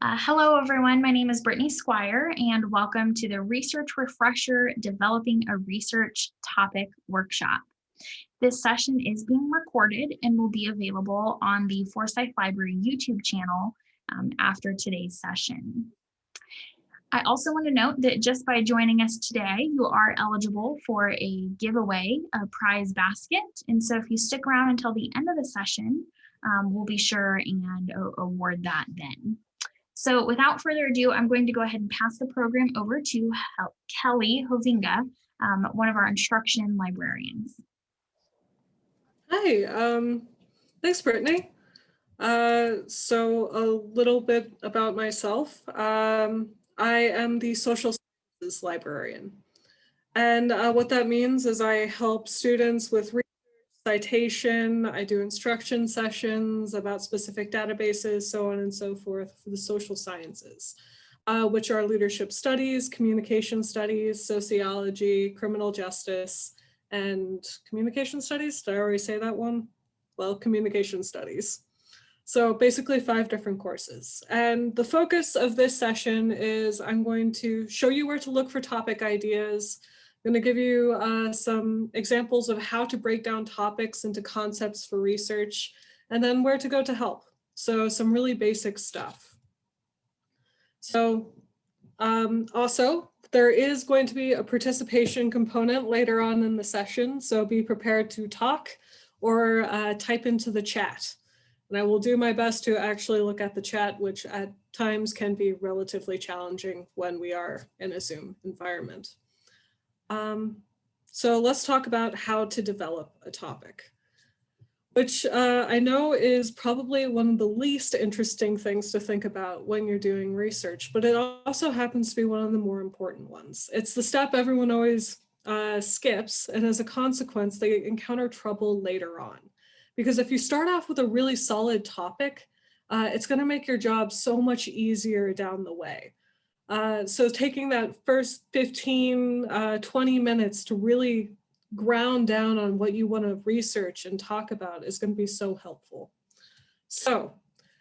Hello, everyone. My name is Brittany Squire, and welcome to the Research Refresher Developing a Research Topic Workshop. This session is being recorded and will be available on the Forsyth Library YouTube channel after today's session. I also want to note that just by joining us today, you are eligible for a giveaway, a prize basket. And so if you stick around until the end of the session, we'll be sure and award that then. So without further ado, I'm going to go ahead and pass the program over to Kelly Hovinga, one of our instruction librarians. Hi, thanks, Brittany. So a little bit about myself. I am the social sciences librarian. And what that means is I help students with research, citation, I do instruction sessions about specific databases, so on and so forth for the social sciences, which are leadership studies, communication studies, sociology, criminal justice, and communication studies. Did I already say that one? Well, communication studies. So basically 5 different courses. And the focus of this session is I'm going to show you where to look for topic ideas. I'm going to give you some examples of how to break down topics into concepts for research, and then where to go to help. So some really basic stuff. So also, there is going to be a participation component later on in the session, so be prepared to talk or type into the chat. And I will do my best to actually look at the chat, which at times can be relatively challenging when we are in a Zoom environment. So let's talk about how to develop a topic, which I know is probably one of the least interesting things to think about when you're doing research, but it also happens to be one of the more important ones. It's the step everyone always skips, and as a consequence, they encounter trouble later on. Because if you start off with a really solid topic, it's going to make your job so much easier down the way. So taking that first 15, 20 minutes to really ground down on what you want to research and talk about is going to be so helpful. So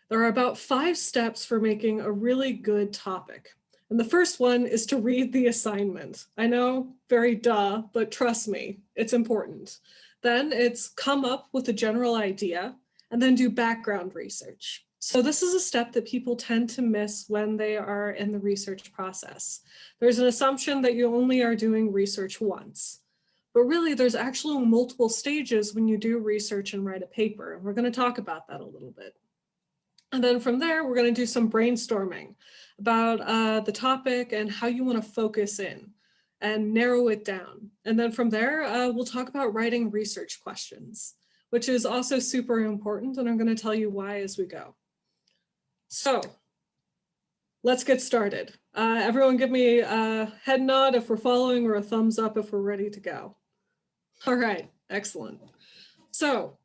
there are about 5 steps for making a really good topic. And the first one is to read the assignment. I know, very duh, but trust me, it's important. Then it's come up with a general idea and then do background research. So this is a step that people tend to miss when they are in the research process. There's an assumption that you only are doing research once, but really there's actually multiple stages when you do research and write a paper. And we're going to talk about that a little bit. And then from there, we're going to do some brainstorming about the topic and how you want to focus in and narrow it down. And then from there, we'll talk about writing research questions, which is also super important. And I'm going to tell you why as we go. So let's get started. Everyone give me a head nod if we're following or a thumbs up if we're ready to go. All right, excellent. So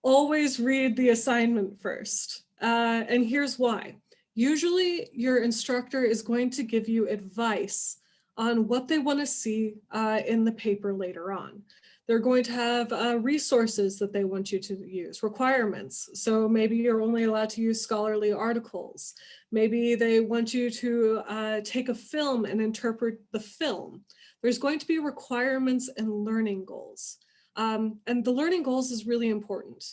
always read the assignment first. And here's why. Usually your instructor is going to give you advice on what they want to see in the paper later on. They're going to have resources that they want you to use, requirements. So maybe you're only allowed to use scholarly articles. Maybe they want you to take a film and interpret the film. There's going to be requirements and learning goals. And the learning goals is really important.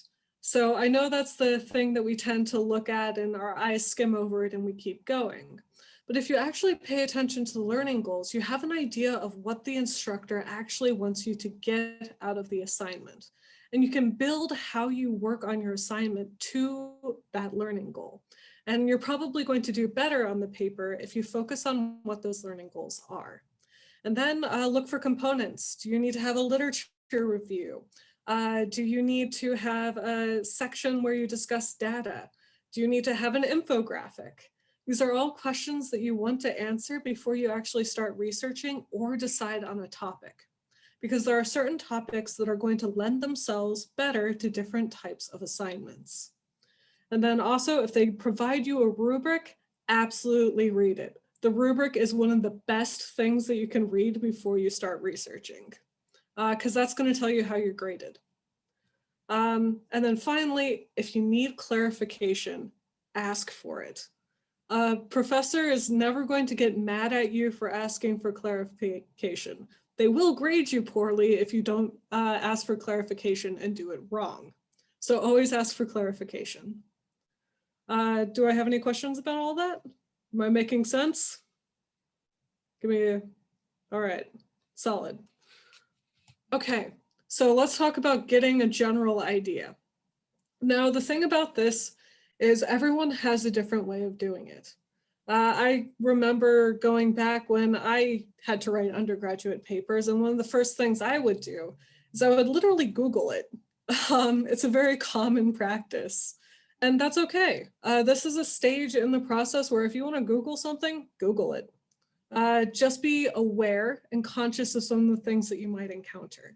So I know that's the thing that we tend to look at and our eyes skim over it and we keep going. But if you actually pay attention to the learning goals, you have an idea of what the instructor actually wants you to get out of the assignment. And you can build how you work on your assignment to that learning goal. And you're probably going to do better on the paper if you focus on what those learning goals are. And then look for components. Do you need to have a literature review? Do you need to have a section where you discuss data? Do you need to have an infographic? These are all questions that you want to answer before you actually start researching or decide on a topic, because there are certain topics that are going to lend themselves better to different types of assignments. And then also, if they provide you a rubric, absolutely read it. The rubric is one of the best things that you can read before you start researching, because that's going to tell you how you're graded. And then finally, if you need clarification, ask for it. A professor is never going to get mad at you for asking for clarification. They will grade you poorly if you don't ask for clarification and do it wrong. So always ask for clarification. Do I have any questions about all that? Am I making sense? Give me a, all right, solid. Okay, so let's talk about getting a general idea. Now, the thing about this is everyone has a different way of doing it. I remember going back when I had to write undergraduate papers, and one of the first things I would do is I would literally Google it. It's a very common practice, and that's okay. This is a stage in the process where if you want to Google something, Google it. Just be aware and conscious of some of the things that you might encounter.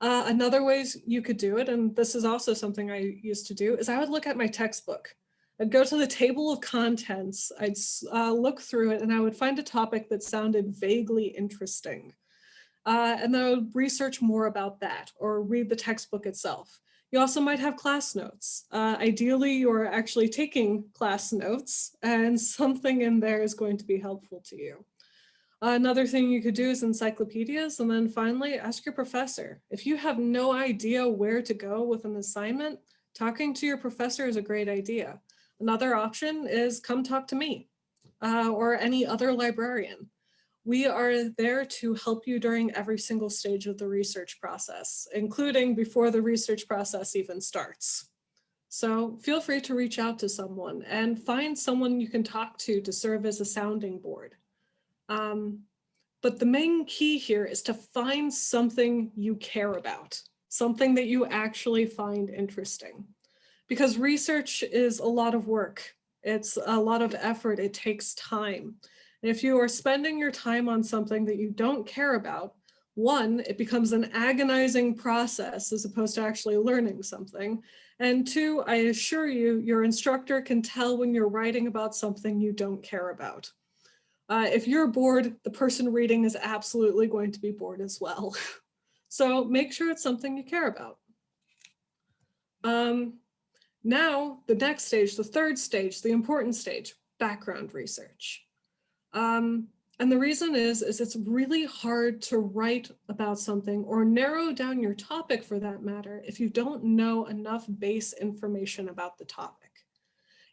Another ways you could do it, and this is also something I used to do, is I would look at my textbook. I'd go to the table of contents, I'd look through it, and I would find a topic that sounded vaguely interesting. And then I would research more about that or read the textbook itself. You also might have class notes. Ideally, you're actually taking class notes, and something in there is going to be helpful to you. Another thing you could do is encyclopedias, and then finally ask your professor. If you have no idea where to go with an assignment, talking to your professor is a great idea. Another option is come talk to me or any other librarian. We are there to help you during every single stage of the research process, including before the research process even starts. So feel free to reach out to someone and find someone you can talk to serve as a sounding board. But the main key here is to find something you care about, something that you actually find interesting. Because research is a lot of work. It's a lot of effort. It takes time. And if you are spending your time on something that you don't care about, one, it becomes an agonizing process as opposed to actually learning something. And two, I assure you, your instructor can tell when you're writing about something you don't care about. If you're bored, the person reading is absolutely going to be bored as well. So make sure it's something you care about. Now, the next stage, the third stage, the important stage, background research. And the reason is it's really hard to write about something or narrow down your topic for that matter if you don't know enough base information about the topic.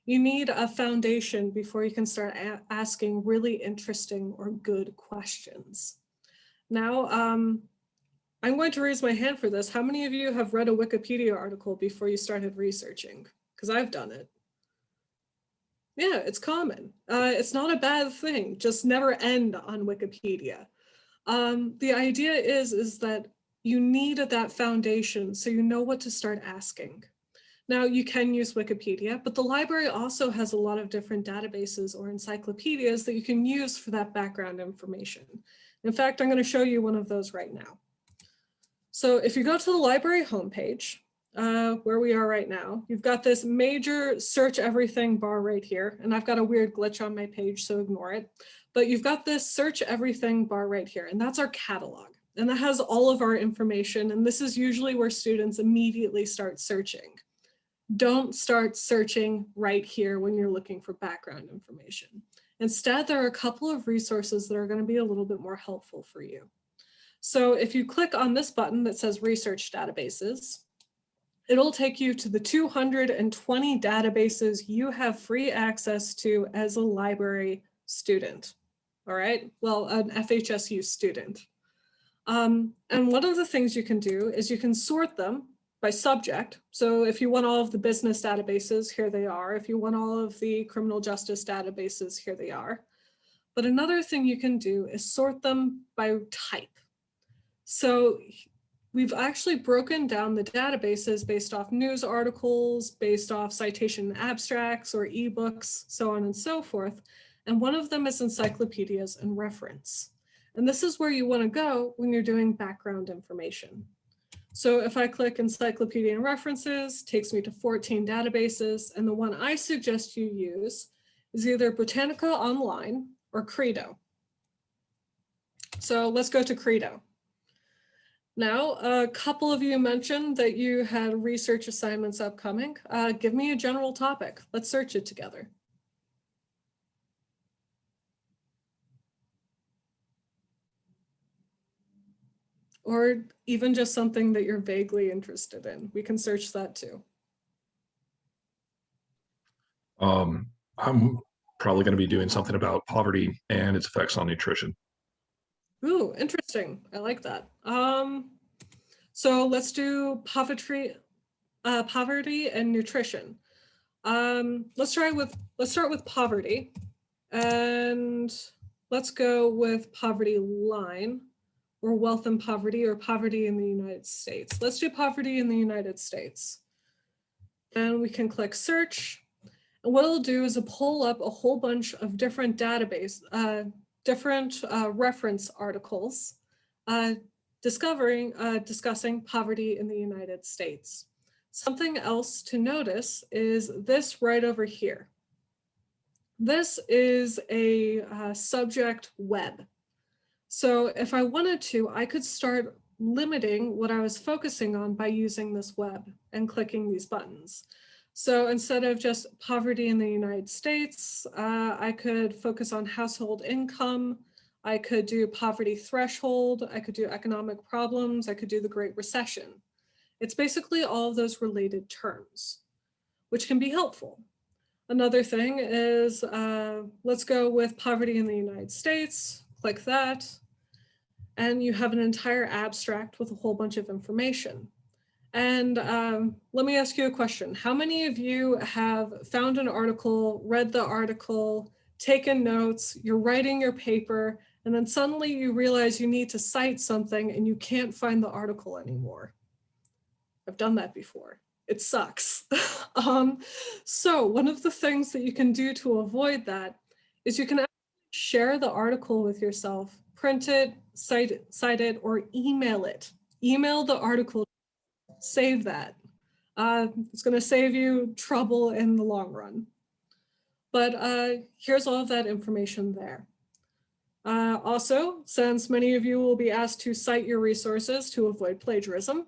You need a foundation before you can start asking really interesting or good questions. Now, I'm going to raise my hand for this. How many of you have read a Wikipedia article before you started researching? Because I've done it. Yeah, it's common. It's not a bad thing, just never end on Wikipedia. The idea is that you need that foundation so you know what to start asking. Now, you can use Wikipedia, but the library also has a lot of different databases or encyclopedias that you can use for that background information. In fact, I'm going to show you one of those right now. So if you go to the library homepage, where we are right now, you've got this major search everything bar right here, and I've got a weird glitch on my page, so ignore it. But you've got this search everything bar right here, and that's our catalog. And that has all of our information, and this is usually where students immediately start searching. Don't start searching right here when you're looking for background information. Instead, there are a couple of resources that are going to be a little bit more helpful for you. So if you click on this button that says Research Databases, it'll take you to the 220 databases you have free access to as a library student. All right, well, an FHSU student. And one of the things you can do is you can sort them by subject. So if you want all of the business databases, here they are. If you want all of the criminal justice databases, here they are. But another thing you can do is sort them by type. So we've actually broken down the databases based off news articles, based off citation abstracts or ebooks, so on and so forth. And one of them is encyclopedias and reference. And this is where you want to go when you're doing background information. So if I click encyclopedia and references, it takes me to 14 databases. And the one I suggest you use is either Britannica Online or Credo. So let's go to Credo. Now, a couple of you mentioned that you had research assignments upcoming. Give me a general topic. Let's search it together. or even just something that you're vaguely interested in. We can search that too. I'm probably going to be doing something about poverty and its effects on nutrition. Ooh, interesting. I like that. So let's do poverty and nutrition. Let's start with poverty, and let's go with poverty line, or wealth and poverty, or poverty in the United States. Let's do poverty in the United States. And we can click search. And what it'll do is it'll pull up a whole bunch of different reference articles discussing poverty in the United States. Something else to notice is this right over here. This is a subject web. So if I wanted to, I could start limiting what I was focusing on by using this web and clicking these buttons. So instead of just poverty in the United States, I could focus on household income. I could do poverty threshold. I could do economic problems. I could do the Great Recession. It's basically all of those related terms, which can be helpful. Another thing is, let's go with poverty in the United States. Click that. And you have an entire abstract with a whole bunch of information. And let me ask you a question. How many of you have found an article, read the article, taken notes, you're writing your paper, and then suddenly you realize you need to cite something and you can't find the article anymore? I've done that before. It sucks. So one of the things that you can do to avoid that is you can actually share the article with yourself, print it, cite it, or email it. Email the article, save that. It's going to save you trouble in the long run. But here's all of that information there. Also, since many of you will be asked to cite your resources to avoid plagiarism,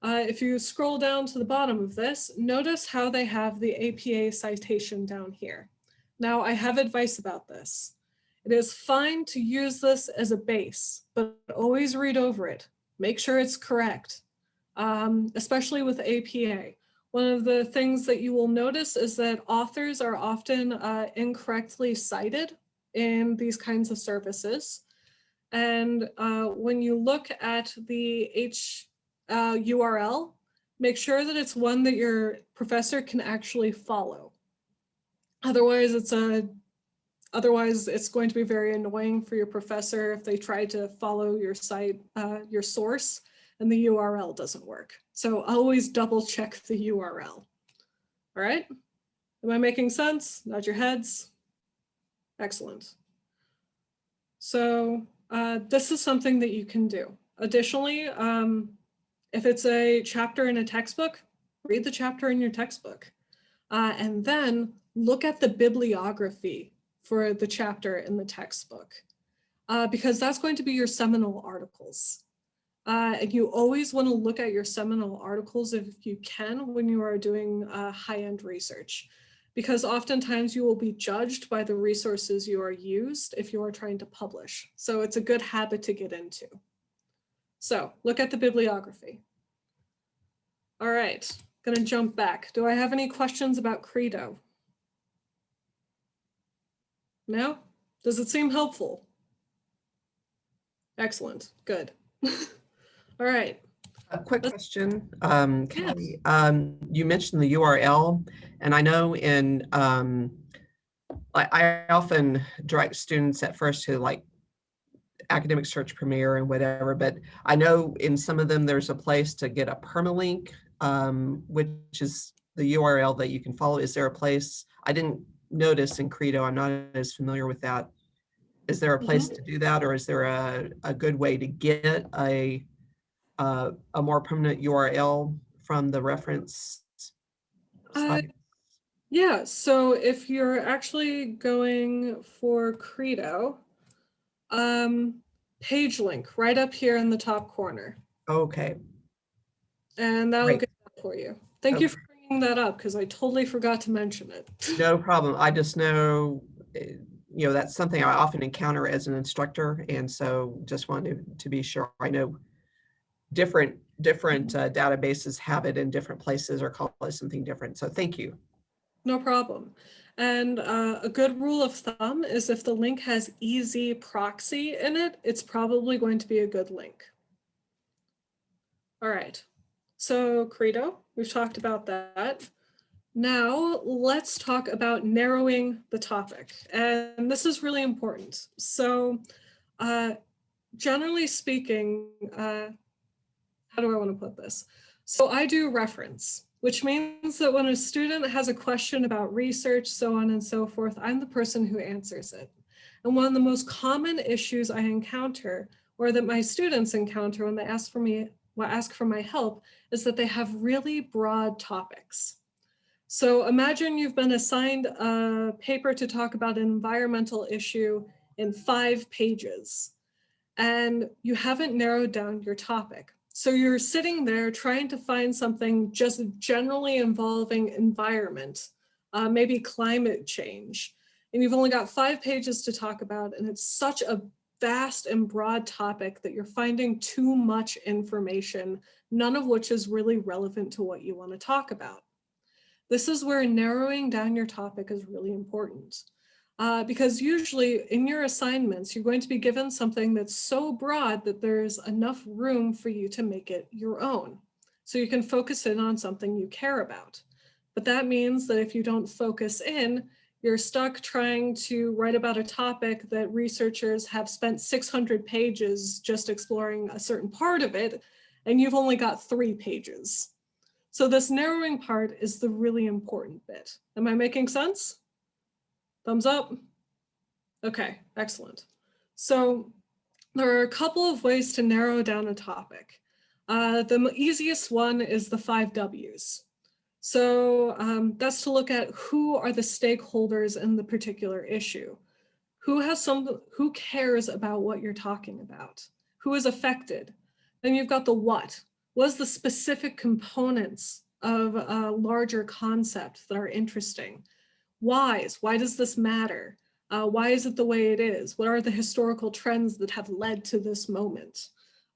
if you scroll down to the bottom of this, notice how they have the APA citation down here. Now, I have advice about this. It is fine to use this as a base, but always read over it. Make sure it's correct, especially with APA. One of the things that you will notice is that authors are often incorrectly cited in these kinds of services. And when you look at the URL, make sure that it's one that your professor can actually follow. Otherwise, it's going to be very annoying for your professor if they try to follow your site, your source, and the URL doesn't work. So always double check the URL. All right? Am I making sense? Nod your heads. Excellent. So this is something that you can do. Additionally, if it's a chapter in a textbook, read the chapter in your textbook. And then look at the bibliography for the chapter in the textbook, because that's going to be your seminal articles. And you always want to look at your seminal articles if you can when you are doing high-end research, because oftentimes you will be judged by the resources you are used if you are trying to publish. So it's a good habit to get into. So look at the bibliography. All right, gonna jump back. Do I have any questions about Credo? No? Does it seem helpful? Excellent, good. All right. A quick question, Kelly. You mentioned the URL, and I know in, I often direct students at first to like Academic Search Premier and whatever, but I know in some of them there's a place to get a permalink, which is the URL that you can follow. Is there a place? I didn't notice in Credo, I'm not as familiar with that. Is there a place to do that, or is there a good way to get a more permanent URL from the reference site? Yeah, so if you're actually going for Credo, page link right up here in the top corner. Okay. And that will get that for you. Thank you for bringing that up, because I totally forgot to mention it. No problem. I just know, that's something I often encounter as an instructor. And so just wanted to be sure I know different databases have it in different places or call it something different. So thank you. No problem. And a good rule of thumb is if the link has easy proxy in it, it's probably going to be a good link. All right, so Credo, we've talked about that. Now let's talk about narrowing the topic. And this is really important. So generally speaking, how do I want to put this? So I do reference, which means that when a student has a question about research, so on and so forth, I'm the person who answers it. And one of the most common issues I encounter, or that my students encounter when they ask for my help, is that they have really broad topics. So imagine you've been assigned a paper to talk about an environmental issue in 5 pages, and you haven't narrowed down your topic. So you're sitting there trying to find something just generally involving environment, maybe climate change, and you've only got 5 pages to talk about, and it's such a vast and broad topic that you're finding too much information, none of which is really relevant to what you want to talk about. This is where narrowing down your topic is really important. Because usually in your assignments, you're going to be given something that's so broad that there's enough room for you to make it your own. So you can focus in on something you care about. But that means that if you don't focus in, you're stuck trying to write about a topic that researchers have spent 600 pages just exploring a certain part of it, and you've only got 3 pages. So this narrowing part is the really important bit. Am I making sense? Thumbs up? Okay, excellent. So there are a couple of ways to narrow down a topic. The easiest one is the 5 W's. So that's to look at who are the stakeholders in the particular issue. Who cares about what you're talking about? Who is affected? Then you've got the what. What is the specific components of a larger concept that are interesting? Whys, why does this matter? Why is it the way it is? What are the historical trends that have led to this moment?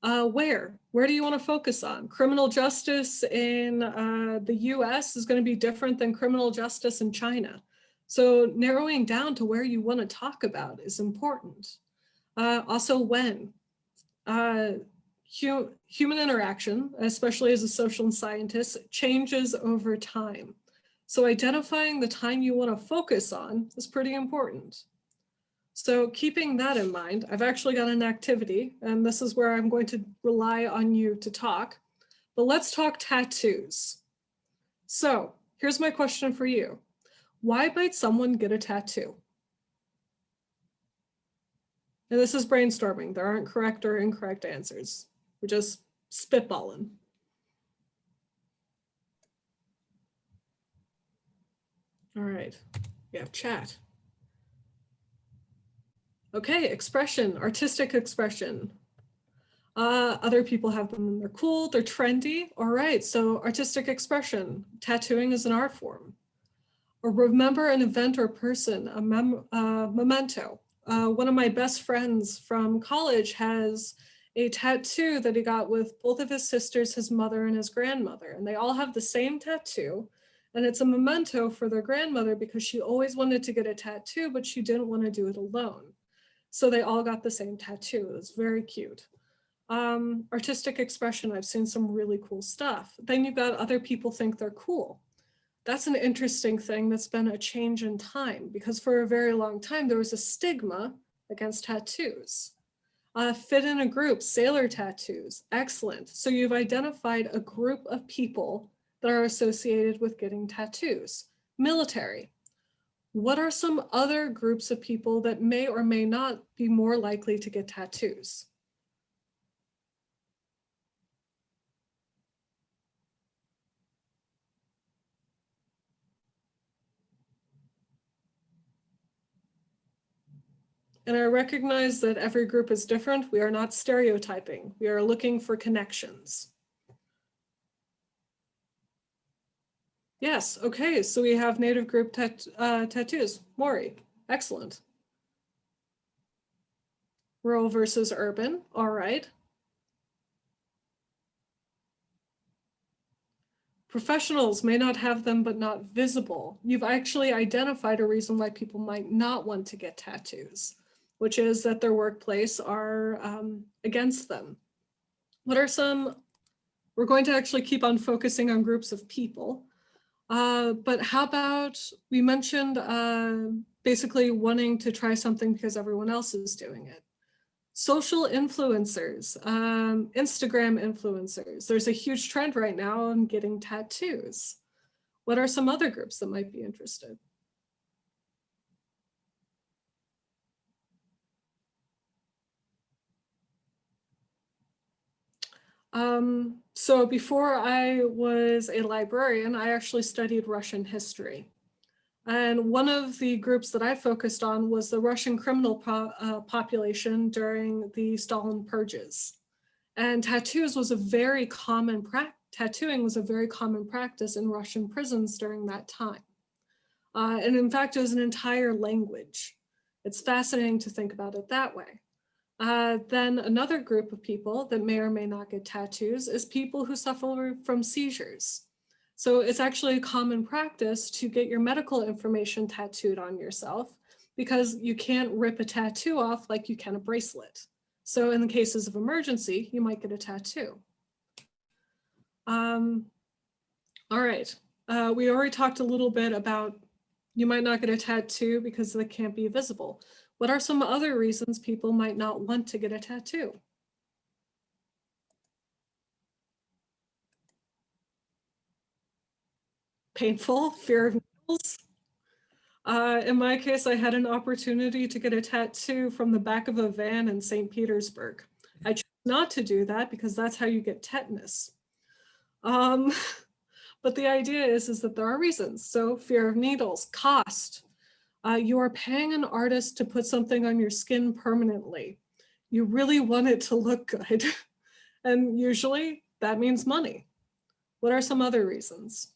Where do you want to focus on? Criminal justice in the US is going to be different than criminal justice in China. So narrowing down to where you want to talk about is important. Also when. Human interaction, especially as a social scientist, changes over time. So identifying the time you want to focus on is pretty important. So keeping that in mind, I've actually got an activity, and this is where I'm going to rely on you to talk, but let's talk tattoos. So here's my question for you. Why might someone get a tattoo? And this is brainstorming. There aren't correct or incorrect answers. We're just spitballing. All right, we have chat. Okay, expression, artistic expression. Other people have them and they're cool, they're trendy. All right, so artistic expression, tattooing is an art form. Or remember an event or person, a memento. One of my best friends from college has a tattoo that he got with both of his sisters, his mother and his grandmother, and they all have the same tattoo. And it's a memento for their grandmother because she always wanted to get a tattoo, but she didn't want to do it alone. So they all got the same tattoo. It's very cute. Artistic expression, I've seen some really cool stuff. Then you've got other people think they're cool. That's an interesting thing that's been a change in time because for a very long time, there was a stigma against tattoos. Fit in a group, sailor tattoos, excellent. So you've identified a group of people that are associated with getting tattoos. Military. What are some other groups of people that may or may not be more likely to get tattoos? And I recognize that every group is different. We are not stereotyping. We are looking for connections. Yes, okay, so we have native group tattoos. Maury, excellent. Rural versus urban, all right. Professionals may not have them, but not visible. You've actually identified a reason why people might not want to get tattoos, which is that their workplace are against them. What are some, we're going to actually keep on focusing on groups of people, but how about, we mentioned basically wanting to try something because everyone else is doing it. Social influencers, Instagram influencers. There's a huge trend right now on getting tattoos. What are some other groups that might be interested? So before I was a librarian, I actually studied Russian history. And one of the groups that I focused on was the Russian criminal population during the Stalin purges. And tattooing was a very common practice in Russian prisons during that time. And in fact, it was an entire language. It's fascinating to think about it that way. Then another group of people that may or may not get tattoos is people who suffer from seizures. So it's actually a common practice to get your medical information tattooed on yourself because you can't rip a tattoo off like you can a bracelet. So in the cases of emergency, you might get a tattoo. All right, we already talked a little bit about you might not get a tattoo because they can't be visible. What are some other reasons people might not want to get a tattoo? Painful, fear of needles. In my case, I had an opportunity to get a tattoo from the back of a van in St. Petersburg. I chose not to do that because that's how you get tetanus. But the idea is that there are reasons. So fear of needles, cost. You are paying an artist to put something on your skin permanently. You really want it to look good. And usually that means money. What are some other reasons?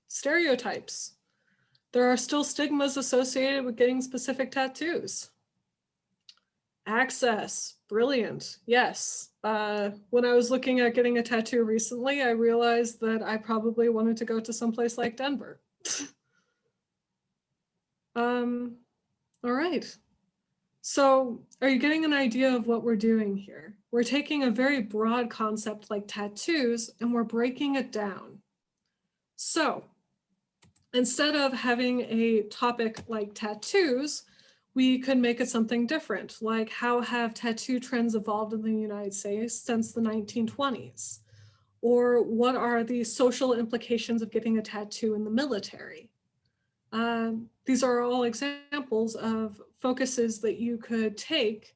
Stereotypes. There are still stigmas associated with getting specific tattoos. Access, brilliant, yes. When I was looking at getting a tattoo recently, I realized that I probably wanted to go to someplace like Denver. All right. So are you getting an idea of what we're doing here? We're taking a very broad concept like tattoos and we're breaking it down. So instead of having a topic like tattoos, we could make it something different, like how have tattoo trends evolved in the United States since the 1920s? Or what are the social implications of getting a tattoo in the military? These are all examples of focuses that you could take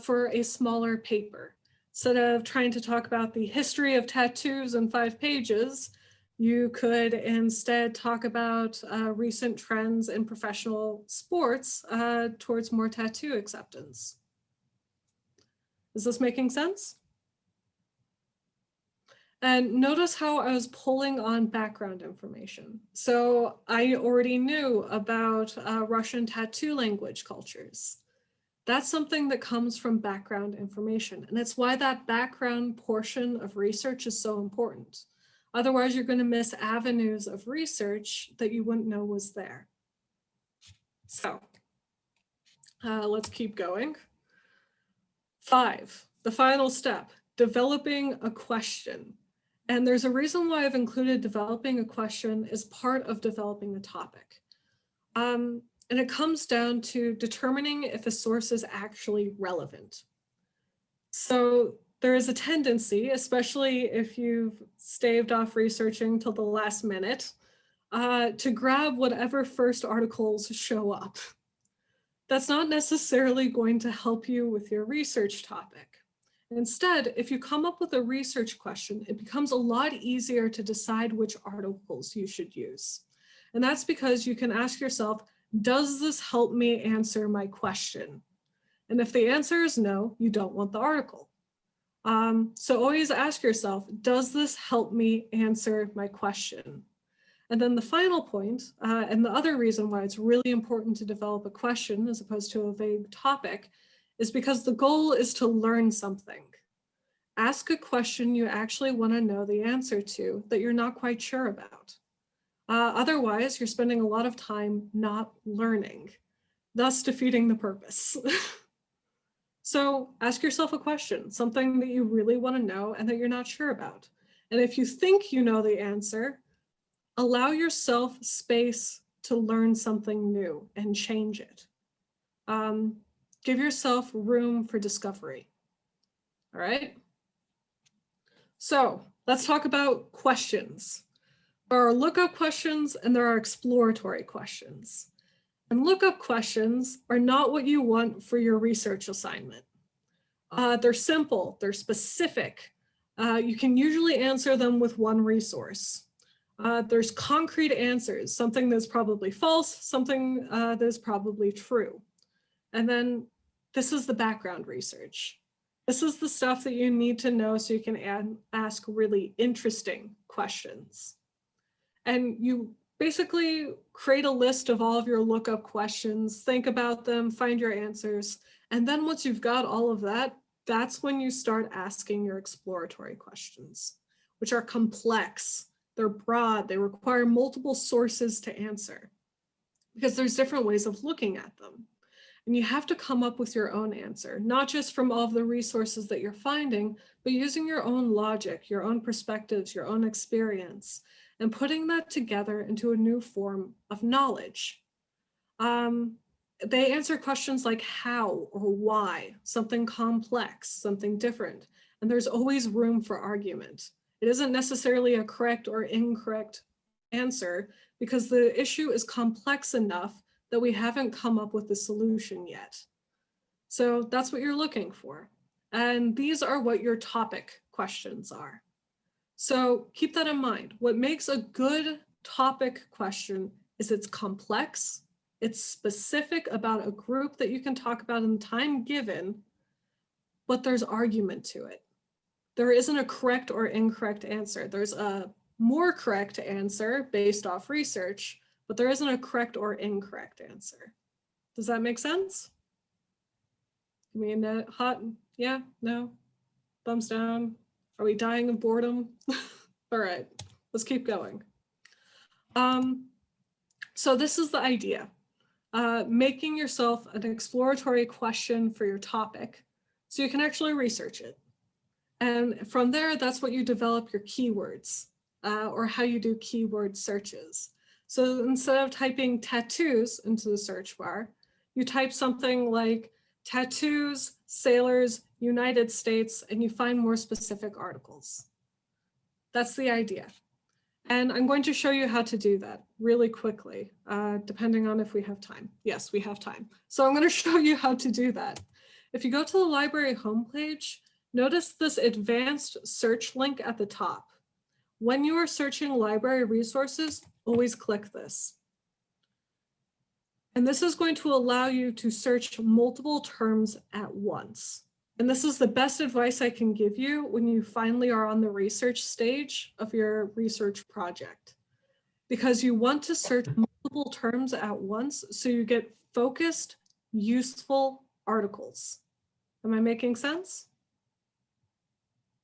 for a smaller paper. Instead of trying to talk about the history of tattoos in 5 pages, you could instead talk about recent trends in professional sports towards more tattoo acceptance. Is this making sense? And notice how I was pulling on background information. So I already knew about Russian tattoo language cultures. That's something that comes from background information. And it's why that background portion of research is so important. Otherwise, you're going to miss avenues of research that you wouldn't know was there. So let's keep going. 5, the final step, developing a question. And there's a reason why I've included developing a question as part of developing a topic. And it comes down to determining if a source is actually relevant. So there is a tendency, especially if you've staved off researching till the last minute, to grab whatever first articles show up. That's not necessarily going to help you with your research topic. Instead, if you come up with a research question, it becomes a lot easier to decide which articles you should use. And that's because you can ask yourself, does this help me answer my question? And if the answer is no, you don't want the article. So always ask yourself, does this help me answer my question? And then the final point, and the other reason why it's really important to develop a question as opposed to a vague topic, is because the goal is to learn something. Ask a question you actually want to know the answer to that you're not quite sure about. Otherwise, you're spending a lot of time not learning, thus defeating the purpose. So ask yourself a question, something that you really want to know and that you're not sure about. And if you think you know the answer, allow yourself space to learn something new and change it. Give yourself room for discovery. All right? So let's talk about questions. There are lookup questions and there are exploratory questions. And lookup questions are not what you want for your research assignment. They're simple, they're specific. You can usually answer them with one resource. There's concrete answers, something that's probably false, something that's probably true. And then this is the background research. This is the stuff that you need to know so you can ask really interesting questions. And you basically create a list of all of your lookup questions, think about them, find your answers. And then once you've got all of that, that's when you start asking your exploratory questions, which are complex. They're broad, they require multiple sources to answer because there's different ways of looking at them. And you have to come up with your own answer, not just from all of the resources that you're finding, but using your own logic, your own perspectives, your own experience, and putting that together into a new form of knowledge. They answer questions like how or why, something complex, something different, and there's always room for argument. It isn't necessarily a correct or incorrect answer because the issue is complex enough that we haven't come up with the solution yet. So that's what you're looking for. And these are what your topic questions are. So keep that in mind. What makes a good topic question is it's complex, it's specific about a group that you can talk about in the time given, but there's argument to it. There isn't a correct or incorrect answer. There's a more correct answer based off research, but there isn't a correct or incorrect answer. Does that make sense? I mean, hot, yeah, no, thumbs down. Are we dying of boredom? All right, let's keep going. So this is the idea. Making yourself an exploratory question for your topic so you can actually research it. And from there, that's what you develop your keywords or how you do keyword searches. So instead of typing tattoos into the search bar, you type something like tattoos, sailors, United States, and you find more specific articles. That's the idea. And I'm going to show you how to do that really quickly, depending on if we have time. Yes, we have time. So I'm going to show you how to do that. If you go to the library homepage, notice this advanced search link at the top. When you are searching library resources, always click this. And this is going to allow you to search multiple terms at once. And this is the best advice I can give you when you finally are on the research stage of your research project, because you want to search multiple terms at once so you get focused, useful articles. Am I making sense?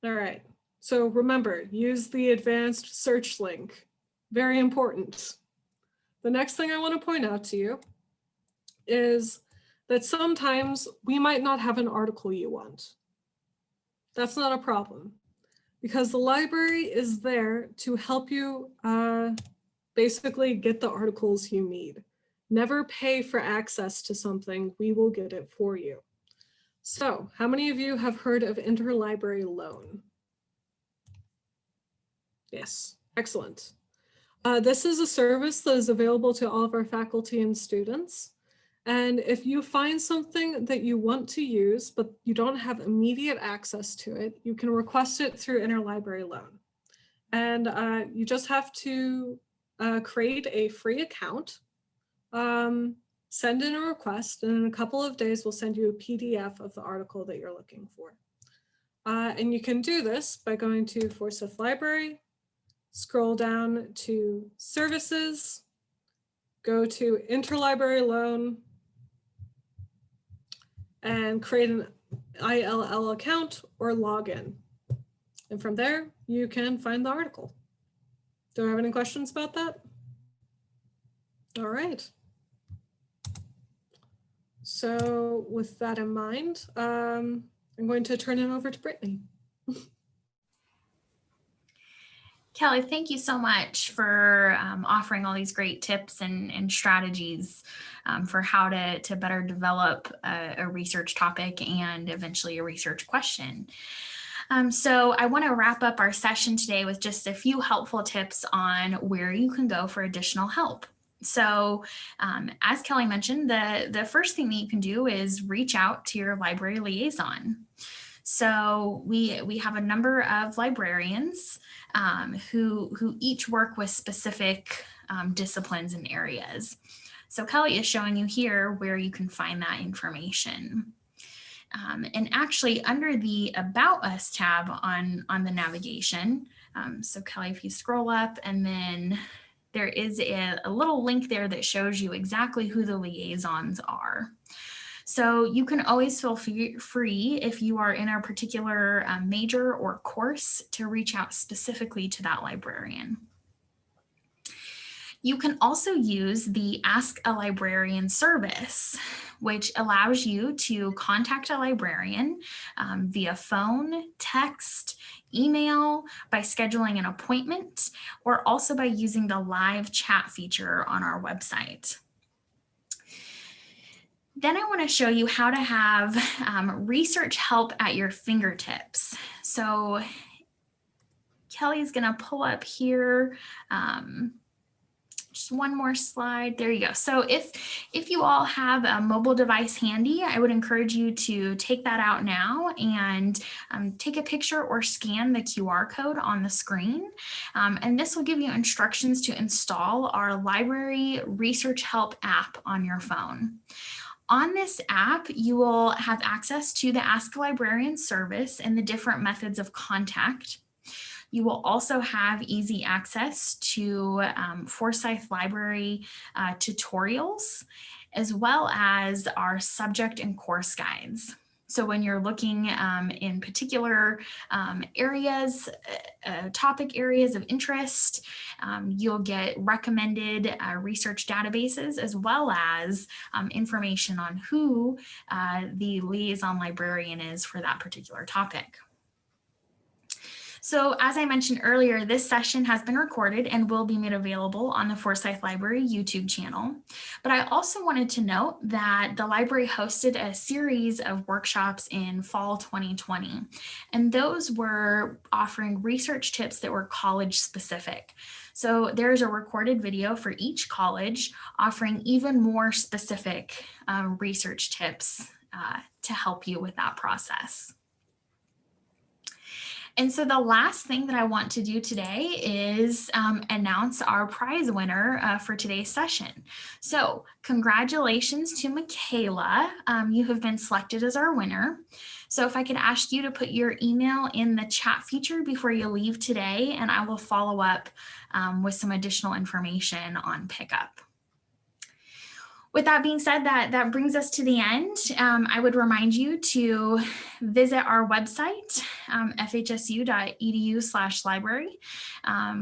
All right, so remember, use the advanced search link. Very important. The next thing I want to point out to you is that sometimes we might not have an article you want. That's not a problem because the library is there to help you basically get the articles you need. Never pay for access to something, we will get it for you. So how many of you have heard of interlibrary loan? Yes, excellent. This is a service that is available to all of our faculty and students. And if you find something that you want to use, but you don't have immediate access to it, you can request it through interlibrary loan. And you just have to create a free account, send in a request, and in a couple of days, we'll send you a PDF of the article that you're looking for. And you can do this by going to Forsyth Library, scroll down to services, go to interlibrary loan, and create an ILL account or login. And from there, you can find the article. Do I have any questions about that? All right. So with that in mind, I'm going to turn it over to Brittany. Kelly, thank you so much for offering all these great tips and strategies for how to better develop a research topic and eventually a research question. So I want to wrap up our session today with just a few helpful tips on where you can go for additional help. So as Kelly mentioned, the first thing that you can do is reach out to your library liaison. So we have a number of librarians who each work with specific disciplines and areas. So Kelly is showing you here where you can find that information. And actually under the About Us tab on the navigation, so Kelly, if you scroll up, and then there is a little link there that shows you exactly who the liaisons are. So you can always feel free if you are in a particular major or course to reach out specifically to that librarian. You can also use the Ask a Librarian service, which allows you to contact a librarian via phone, text, email, by scheduling an appointment, or also by using the live chat feature on our website. Then I want to show you how to have research help at your fingertips. So Kelly's going to pull up here. Just one more slide. There you go. So if you all have a mobile device handy, I would encourage you to take that out now and take a picture or scan the QR code on the screen. And this will give you instructions to install our library research help app on your phone. On this app, you will have access to the Ask a Librarian service and the different methods of contact. You will also have easy access to Forsyth Library tutorials, as well as our subject and course guides. So when you're looking in particular areas, topic areas of interest, you'll get recommended research databases, as well as information on who the liaison librarian is for that particular topic. So as I mentioned earlier, this session has been recorded and will be made available on the Forsyth Library YouTube channel. But I also wanted to note that the library hosted a series of workshops in fall 2020, and those were offering research tips that were college specific. So there's a recorded video for each college offering even more specific research tips to help you with that process. And so the last thing that I want to do today is announce our prize winner for today's session. So congratulations to Michaela. You have been selected as our winner. So if I could ask you to put your email in the chat feature before you leave today, and I will follow up with some additional information on pickup. With that being said, that brings us to the end. I would remind you to visit our website, fhsu.edu/library,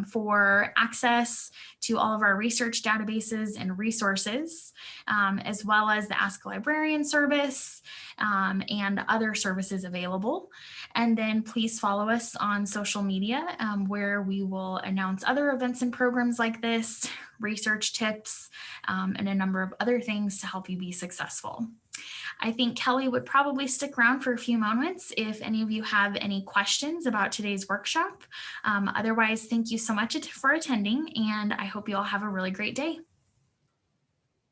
for access to all of our research databases and resources, as well as the Ask a Librarian service and other services available. And then please follow us on social media, where we will announce other events and programs like this, research tips, and a number of other things to help you be successful. I think Kelly would probably stick around for a few moments if any of you have any questions about today's workshop. Otherwise, thank you so much for attending, and I hope you all have a really great day.